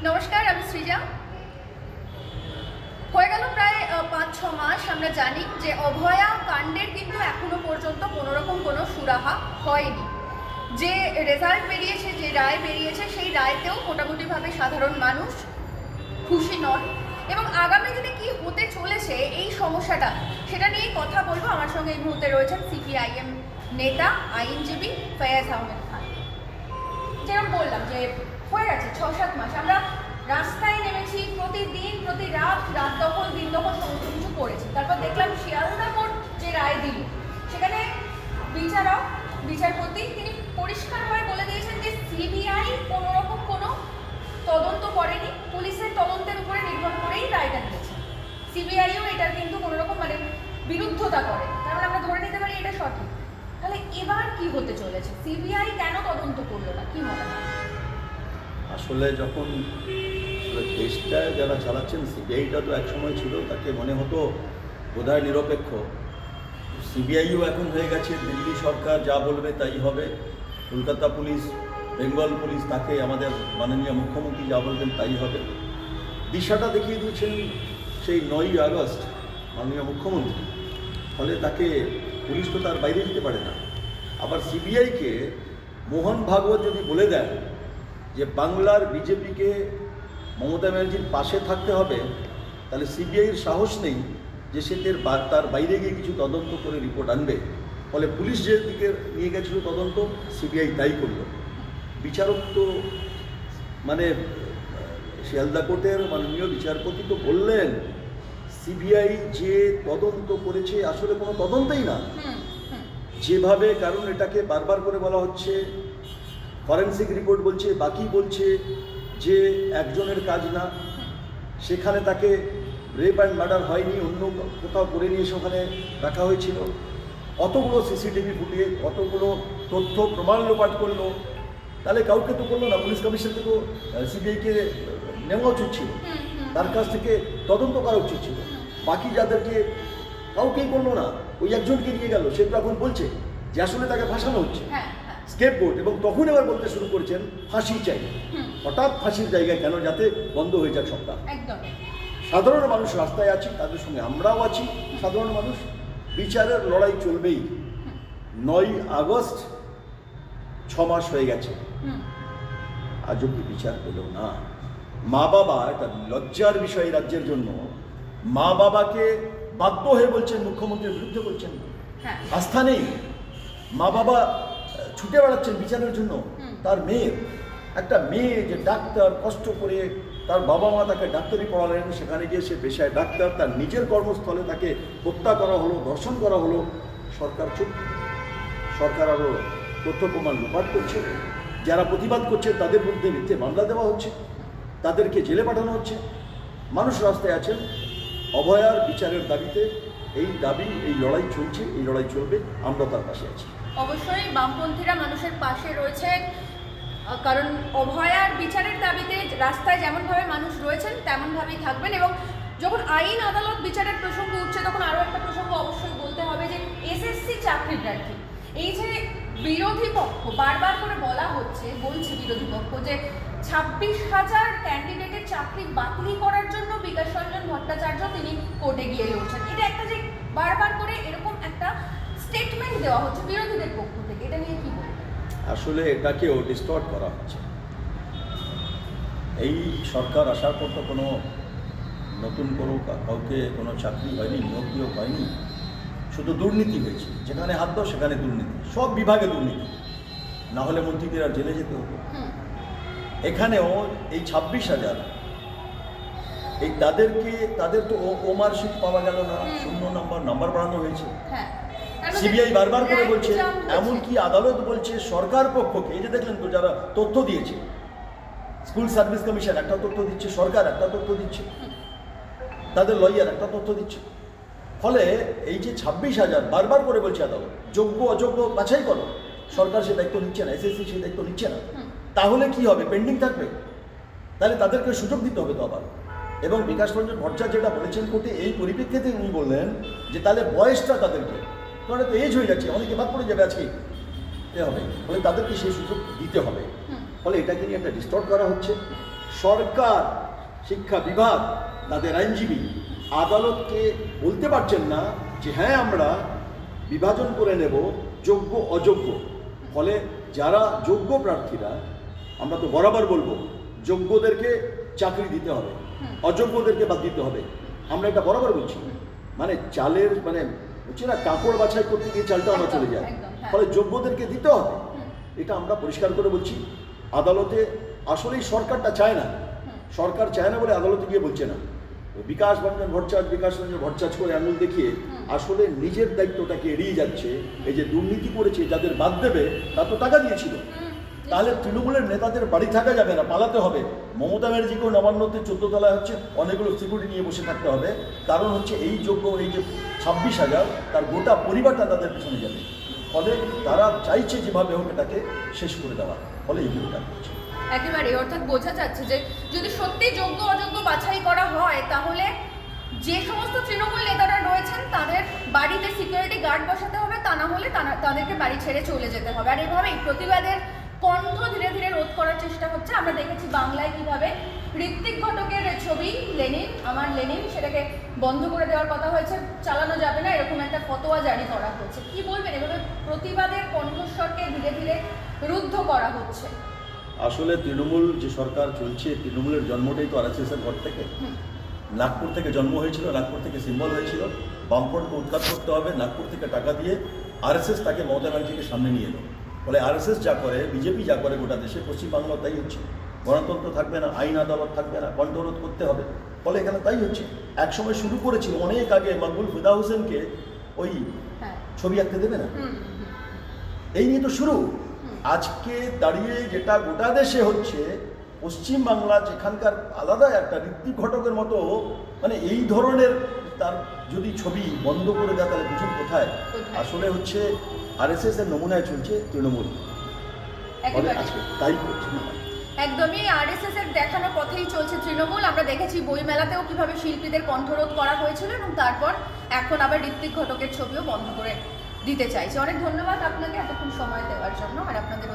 নমস্কার, আমি সৃজা। হয়ে গেল প্রায় ৫-৬ মাস। আমরা জানি যে অভয়া কাণ্ডের কিন্তু এখনো পর্যন্ত কোনোরকম কোনো সুরাহা হয়নি। যে রেজাল্ট বেরিয়েছে, যে রায় বেরিয়েছে, সেই রায়তেও মোটামুটিভাবে সাধারণ মানুষ খুশি নন। এবং আগামী দিনে কি হতে চলেছে এই সমস্যাটা, সেটা নিয়েই কথা বলবো। আমার সঙ্গে এই মুহূর্তে রয়েছেন সিপিআইএম নেতা, আইনজীবী ফয়াজ আহমেদ খান। যেরকম বললাম যে হয়ে গেছে ৬-৭ মাস, আমরা রাস্তায় নেমেছি, প্রতিদিন প্রতি রাত দখল, দিন দখল সমস্ত কিছু করেছি। তারপর দেখলাম শিয়ালদা কোর্ট যে রায় দিল, সেখানে বিচারপতি তিনি পরিষ্কারভাবে বলে দিয়েছেন যে সিবিআই কোনোরকম কোনো তদন্ত করেনি, পুলিশের তদন্তের উপরে নির্ভর করেই রায়টা দিয়েছে। সিবিআইও এটার কিন্তু কোনোরকম বিরুদ্ধতা করে, কারণ আমরা ধরে নিতে পারি এটা সঠিক। তাহলে এবার কি হতে চলেছে? সিবিআই কেন তদন্ত করলো না, কি মনে হয়? আসলে যখন দেশটা যারা চালাচ্ছেন, সিবিআইটা তো একসময় ছিল, তাকে মনে হতো বোধহয় নিরপেক্ষ। সিবিআইও এখন হয়ে গেছে দিল্লি সরকার যা বলবে তাই হবে, কলকাতা পুলিশ, বেঙ্গল পুলিশ, তাকে আমাদের মাননীয় মুখ্যমন্ত্রী যা বলবেন তাই হবে। দিশাটা দেখিয়ে দিয়েছেন সেই 9ই আগস্ট মাননীয় মুখ্যমন্ত্রী। ফলে তাকে পুলিশ তো তার বাইরে যেতে পারে না। আবার সিবিআইকে মোহন ভাগবত যদি বলে দেন যে বাংলার বিজেপিকে মমতা ব্যানার্জির পাশে থাকতে হবে, তাহলে সিবিআইয়ের সাহস নেই যে সে তার বাইরে গিয়ে কিছু তদন্ত করে রিপোর্ট আনবে। ফলে পুলিশ যে দিকে নিয়ে গেছিল তদন্ত, সিবিআই তাই করল। বিচারক তো শিয়ালদা কোর্টের মাননীয় বিচারপতি তো বললেন সিবিআই যে তদন্ত করেছে আসলে কোনো তদন্তই না। যেভাবে, কারণ এটাকে বারবার করে বলা হচ্ছে, ফরেন্সিক রিপোর্ট বলছে, বাকি বলছে যে একজনের কাজ না, সেখানে তাকে রেপ অ্যান্ড মার্ডার হয়নি, অন্য কোথাও করে নিয়ে এসে ওখানে রাখা হয়েছিল। অতগুলো সিসিটিভি ফুটেজ, অতগুলো তথ্য প্রমাণ লোপাট করলো, তাহলে কাউকে তো করলো না। পুলিশ কমিশনকে তো সিবিআইকে নেওয়া উচিত ছিল, তার কাছ থেকে তদন্ত করা উচিত ছিল। বাকি যাদেরকে কাউকেই করলো না, ওই একজনকে নিয়ে গেল, সে তো এখন বলছে যে আসলে তাকে ফাঁসানো হচ্ছে, স্কেপগোট। এবং তখন এবার বলতে শুরু করেছেন ফাঁসি চাই। হঠাৎ ফাঁসির জায়গায় কেন? যাতে বন্ধ হয়ে যাক সবটা। সাধারণ মানুষ রাস্তায় আছি, তাদের সঙ্গে আমরাও আছি। সাধারণ মানুষ, বিচারের লড়াই চলবেই। 9ই আগস্ট 6 মাস হয়ে গেছে, আজ অব্দি বিচার পেল না। মা বাবা, এটা লজ্জার বিষয় রাজ্যের জন্য। মা বাবাকে বাধ্য হয়ে বলছেন মুখ্যমন্ত্রীর বিরুদ্ধে বলছেন, আস্থা নেই। মা বাবা ছুটে বেড়াচ্ছেন বিচারের জন্য। তার মেয়ে, একটা মেয়ে যে ডাক্তার, কষ্ট করে তার বাবা মা তাকে ডাক্তারি পড়ালেন, সেখানে গিয়ে সে পেশায় ডাক্তার, তার নিজের কর্মস্থলে তাকে হত্যা করা হলো, ধর্ষণ করা হলো। সরকার চুপ। সরকার আরও তথ্য প্রমাণ লোপাট করছে। যারা প্রতিবাদ করছে তাদের বিরুদ্ধে মিথ্যে মামলা দেওয়া হচ্ছে, তাদেরকে জেলে পাঠানো হচ্ছে। মানুষ রাস্তায় আছেন অভয়ার বিচারের দাবিতে। এই দাবি, এই লড়াই চলছে, এই লড়াই চলবে, আমরা তার পাশে আছি। অবশ্যই বামপন্থীরা মানুষের পাশে রয়েছে, কারণ অভয়ার বিচারের দাবিতে রাস্তায় যেমনভাবে মানুষ রয়েছেন তেমনভাবেই থাকবেন। এবং যখন আইন আদালত বিচারের প্রসঙ্গ উঠছে, তখন আরও একটা প্রসঙ্গ অবশ্যই বলতে হবে যে এসএসসি চাকরি প্রার্থী, এই যে বিরোধী পক্ষ বারবার করে বলছে বিরোধী পক্ষ যে 26,000 ক্যান্ডিডেটের চাকরি বাতিল করার জন্য বিকাশ রঞ্জন ভট্টাচার্য তিনি কোর্টে গিয়ে লড়ছেন। এটা একটা যে বারবার করে এরকম একটা স্টেটমেন্ট দেওয়া হচ্ছে বিরোধীদের পক্ষ থেকে, এটা নিয়ে কি বলবেন? আসলে এটাকেও ডিস্টর্ট করা হচ্ছে। এই সরকার আসার পর তো কোনো নতুন কাউকে কোনো চাকরি হয়নি, নিয়োগ হয়নি, শুধু দুর্নীতি হয়েছে। যেখানে হাত দাও সেখানে দুর্নীতি, সব বিভাগে দুর্নীতি, না হলে মন্ত্রীদের আর জেলে যেতে হতো। এখানেও এই 26,000, এই তাদের তো ওমার্কশিট পাওয়া গেল না, শূন্য নাম্বার বাড়ানো হয়েছে। সিবিআই বারবার করে বলছে, এমনকি আদালত বলছে সরকার পক্ষকে, এই যে দেখলেন তো যারা তথ্য দিয়েছে, স্কুল সার্ভিস কমিশন একটা তথ্য দিচ্ছে, সরকার একটা তথ্য দিচ্ছে, তাদের লয়ার একটা তথ্য দিচ্ছে। ফলে এই যে 26,000, বারবার করে বলছে আদালত যোগ্য অযোগ্য বাছাই করো, সরকার সে দায়িত্ব নিচ্ছে না, এসএসসি সে দায়িত্ব নিচ্ছে না। তাহলে কি হবে? পেন্ডিং থাকবে। তাহলে তাদেরকে সুযোগ দিতে হবে তো আবার। এবং বিকাশ রঞ্জন ভট্টাচার্য যেটা বলেছেন কোর্টে, এই পরিপ্রেক্ষিতে উনি বললেন যে তাহলে বয়সটা তাদেরকে, কারণ তো এজ হয়ে যাচ্ছে, অনেকে বাদ পড়ে যাবে আজকে, এ হবে, ফলে তাদেরকে সেই সুযোগ দিতে হবে। ফলে এটাকে নিয়ে একটা ডিস্টর্ট করা হচ্ছে। সরকার, শিক্ষা বিভাগ, তাদের আইনজীবী আদালতকে বলতে পারছেন না যে হ্যাঁ আমরা বিভাজন করে নেব যোগ্য অযোগ্য। ফলে যারা যোগ্য প্রার্থীরা, আমরা তো বরাবর বলবো যোগ্যদেরকে চাকরি দিতে হবে, অযোগ্যদেরকে বাদ দিতে হবে। আমরা এটা বরাবর বলছি। মানে চালের মানে হচ্ছে না, কাপড় বাছাই করতে গিয়ে চালটা আমরা চলে যায়, ফলে যোগ্যদেরকে দিতে হবে। এটা আমরা পরিষ্কার করে বলছি। আদালতে আসলেই সরকারটা চায় না, সরকার চায় না বলে আদালতে গিয়ে বলছে না। বিকাশ রঞ্জন ভট্টাচার্য করে আঙুল দেখিয়ে আসলে নিজের দায়িত্বটাকে এড়িয়ে যাচ্ছে। এই যে দুর্নীতি করেছে, যাদের বাদ দেবে তার তো টাকা দিয়েছিল, তাহলে তৃণমূলের নেতাদের বাড়ি থাকা যাবে না, পালাতে হবে। মমতা ব্যানার্জিকেও নবান্নতে 14 তলায় হচ্ছে অনেকগুলো সিকিউরিটি নিয়ে বসে থাকতে হবে। কারণ হচ্ছে এই যোগ্য, এই যে 26,000, তার গোটা পরিবারটা তাদের পেছনে যাবে। ফলে তারা চাইছে যেভাবে হোক এটাকে শেষ করে দেওয়া, ফলে এইগুলোটা করছে। একেবারে, অর্থাৎ বোঝা যাচ্ছে যে যদি সত্যি যোগ্য অযোগ্য বাছাই করা হয়, তাহলে যে সমস্ত তৃণমূল নেতারা রয়েছেন তাদের বাড়িতে সিকিউরিটি গার্ড বসাতে হবে, তা না হলে তাদেরকে বাড়ি ছেড়ে চলে যেতে হবে। আর এভাবেই প্রতিবাদের কণ্ঠ ধীরে ধীরে রোধ করার চেষ্টা হচ্ছে। আমরা দেখেছি বাংলায় কিভাবে ঋত্বিক ঘটকের ছবি লেনিন, আমার লেনিন, সেটাকে বন্ধ করে দেওয়ার কথা হয়েছে, চালানো যাবে না, এরকম একটা ফতোয়া জারি করা হচ্ছে। কি বলবেন, এভাবে প্রতিবাদের কণ্ঠস্বরকে ধীরে ধীরে রুদ্ধ করা হচ্ছে? আসলে তৃণমূল যে সরকার চলছে, তৃণমূলের জন্মটাই তো RSS এর ঘর থেকে। নাগপুর থেকে জন্ম হয়েছিল, নাগপুর থেকে সিম্বল হয়েছিল। বামফ্রন্টকে উৎখাত করতে হবে, নাগপুর থেকে টাকা দিয়ে RSS তাকে মমতা ব্যানার্জিকে সামনে নিয়ে এলো। ফলে RSS যা করে, বিজেপি যা করে গোটা দেশে, পশ্চিমবাংলা তাই হচ্ছে। গণতন্ত্র থাকবে না, আইন আদালত থাকবে না, কণ্ঠরোধ করতে হবে। ফলে এখানে তাই হচ্ছে। একসময় শুরু করেছিল অনেক আগে, মকবুল ফিদা হোসেনকে ওই ছবি আঁকতে দেবে না, এই নিয়ে তো শুরু। আজকে দাঁড়িয়ে যেটা গোটা দেশে হচ্ছে, পশ্চিমবাংলা যেখানকার আলাদা একটা ঋত্বিক ঘটকের মতো, মানে এই ধরনের তার যদি ছবি বন্ধ করে দেয় তাহলে বুঝুন কোথায়। আসলে হচ্ছে RSS এর নমুনায় চলছে তৃণমূল, আজকে তাই করছে। একদমই RSS এর দেখানো পথেই চলছে তৃণমূল। আমরা দেখেছি বইমেলাতেও কিভাবে শিল্পীদের কণ্ঠরোধ করা হয়েছিল, এবং তারপর এখন আবার ঋত্বিক ঘটকের ছবিও বন্ধ করে দিতে চাইছে। অনেক ধন্যবাদ আপনাকে এতক্ষণ সময় দেওয়ার জন্য, আর আপনাদের